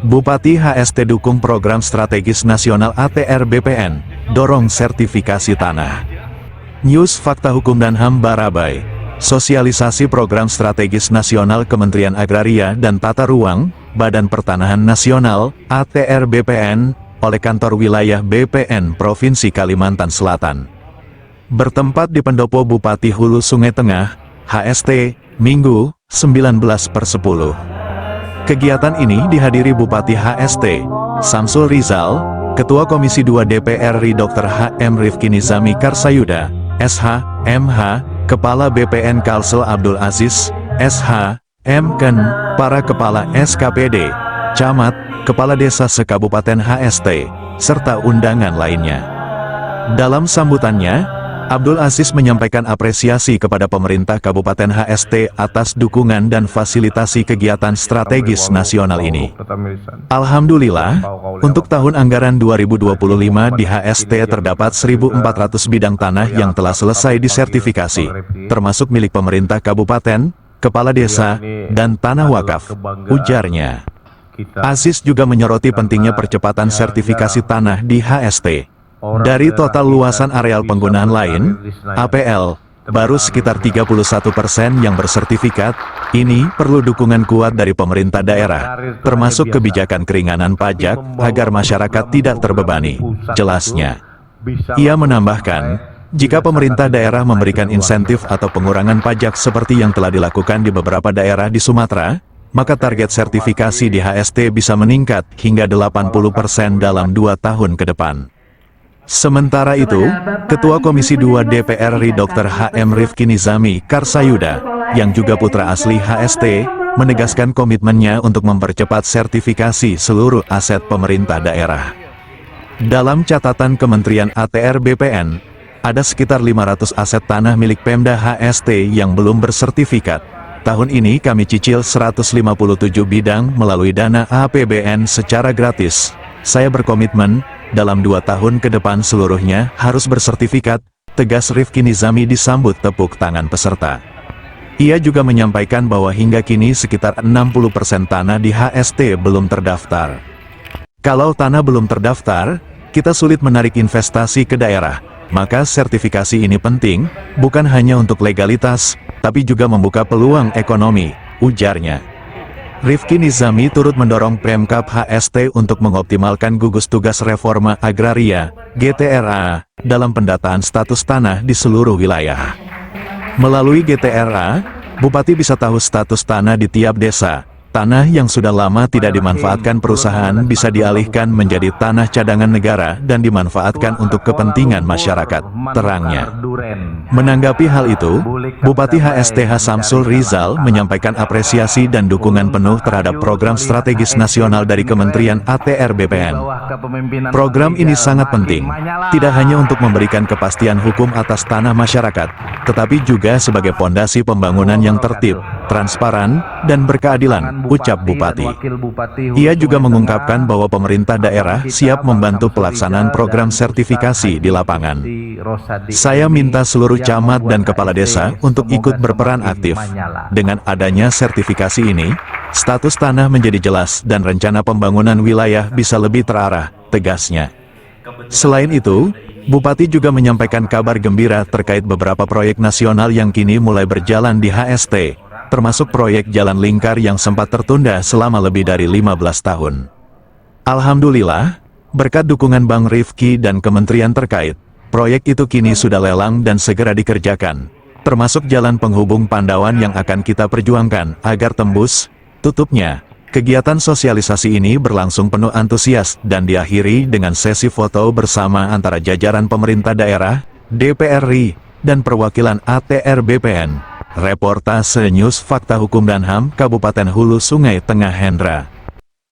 Bupati HST dukung program strategis nasional ATR BPN, dorong sertifikasi tanah. News Fakta Hukum dan HAM Barabai. Sosialisasi program strategis nasional Kementerian Agraria dan Tata Ruang, Badan Pertanahan Nasional, ATR BPN, oleh Kantor Wilayah BPN Provinsi Kalimantan Selatan. Bertempat di Pendopo Bupati Hulu Sungai Tengah, HST, Minggu, 19/10. Kegiatan ini dihadiri Bupati HST, Samsul Rizal, Ketua Komisi 2 DPR RI Dr. H.M. Rifki Nizami Karsayuda, SH, MH, Kepala BPN Kalsel Abdul Aziz, SH, M.Ken, para Kepala SKPD, Camat, Kepala Desa se-Kabupaten HST, serta undangan lainnya. Dalam sambutannya, Abdul Aziz menyampaikan apresiasi kepada pemerintah Kabupaten HST atas dukungan dan fasilitasi kegiatan strategis nasional ini. Alhamdulillah, untuk tahun anggaran 2025 di HST terdapat 1.400 bidang tanah yang telah selesai disertifikasi, termasuk milik pemerintah kabupaten, kepala desa, dan tanah wakaf, ujarnya. Aziz juga menyoroti pentingnya percepatan sertifikasi tanah di HST. Dari total luasan areal penggunaan lain, APL, baru sekitar 31% yang bersertifikat. Ini perlu dukungan kuat dari pemerintah daerah, termasuk kebijakan keringanan pajak, agar masyarakat tidak terbebani, jelasnya. Ia menambahkan, jika pemerintah daerah memberikan insentif atau pengurangan pajak seperti yang telah dilakukan di beberapa daerah di Sumatera, maka target sertifikasi di HST bisa meningkat hingga 80% dalam 2 tahun ke depan. Sementara itu, Ketua Komisi 2 DPR RI Dr. H.M. Rifki Nizami Karsayuda, yang juga putra asli HST, menegaskan komitmennya untuk mempercepat sertifikasi seluruh aset pemerintah daerah. Dalam catatan Kementerian ATR BPN, ada sekitar 500 aset tanah milik Pemda HST yang belum bersertifikat. Tahun ini kami cicil 157 bidang melalui dana APBN secara gratis. Saya berkomitmen, dalam 2 tahun ke depan seluruhnya harus bersertifikat, tegas Rifki Nizami disambut tepuk tangan peserta. Ia juga menyampaikan bahwa hingga kini sekitar 60% tanah di HST belum terdaftar. Kalau tanah belum terdaftar, kita sulit menarik investasi ke daerah, maka sertifikasi ini penting, bukan hanya untuk legalitas, tapi juga membuka peluang ekonomi, ujarnya. Rifki Nizami turut mendorong Pemkab HST untuk mengoptimalkan gugus tugas reforma agraria, GTRA, dalam pendataan status tanah di seluruh wilayah. Melalui GTRA, Bupati bisa tahu status tanah di tiap desa. Tanah yang sudah lama tidak dimanfaatkan perusahaan bisa dialihkan menjadi tanah cadangan negara dan dimanfaatkan untuk kepentingan masyarakat, terangnya. Menanggapi hal itu, Bupati HSTH Samsul Rizal menyampaikan apresiasi dan dukungan penuh terhadap program strategis nasional dari Kementerian ATR BPN. Program ini sangat penting, tidak hanya untuk memberikan kepastian hukum atas tanah masyarakat, tetapi juga sebagai pondasi pembangunan yang tertib, transparan, dan berkeadilan, ucap Bupati. Ia juga mengungkapkan bahwa pemerintah daerah siap membantu pelaksanaan program sertifikasi di lapangan. Saya minta seluruh camat dan kepala desa untuk ikut berperan aktif. Dengan adanya sertifikasi ini, status tanah menjadi jelas dan rencana pembangunan wilayah bisa lebih terarah, tegasnya. Selain itu, Bupati juga menyampaikan kabar gembira terkait beberapa proyek nasional yang kini mulai berjalan di HST, termasuk proyek jalan lingkar yang sempat tertunda selama lebih dari 15 tahun. Alhamdulillah, berkat dukungan Bang Rifki dan kementerian terkait, proyek itu kini sudah lelang dan segera dikerjakan, termasuk jalan penghubung Pandawan yang akan kita perjuangkan agar tembus tutupnya. Kegiatan sosialisasi ini berlangsung penuh antusias dan diakhiri dengan sesi foto bersama antara jajaran pemerintah daerah, DPR RI, dan perwakilan ATR BPN. Reportase News Fakta Hukum dan HAM Kabupaten Hulu Sungai Tengah Hendra.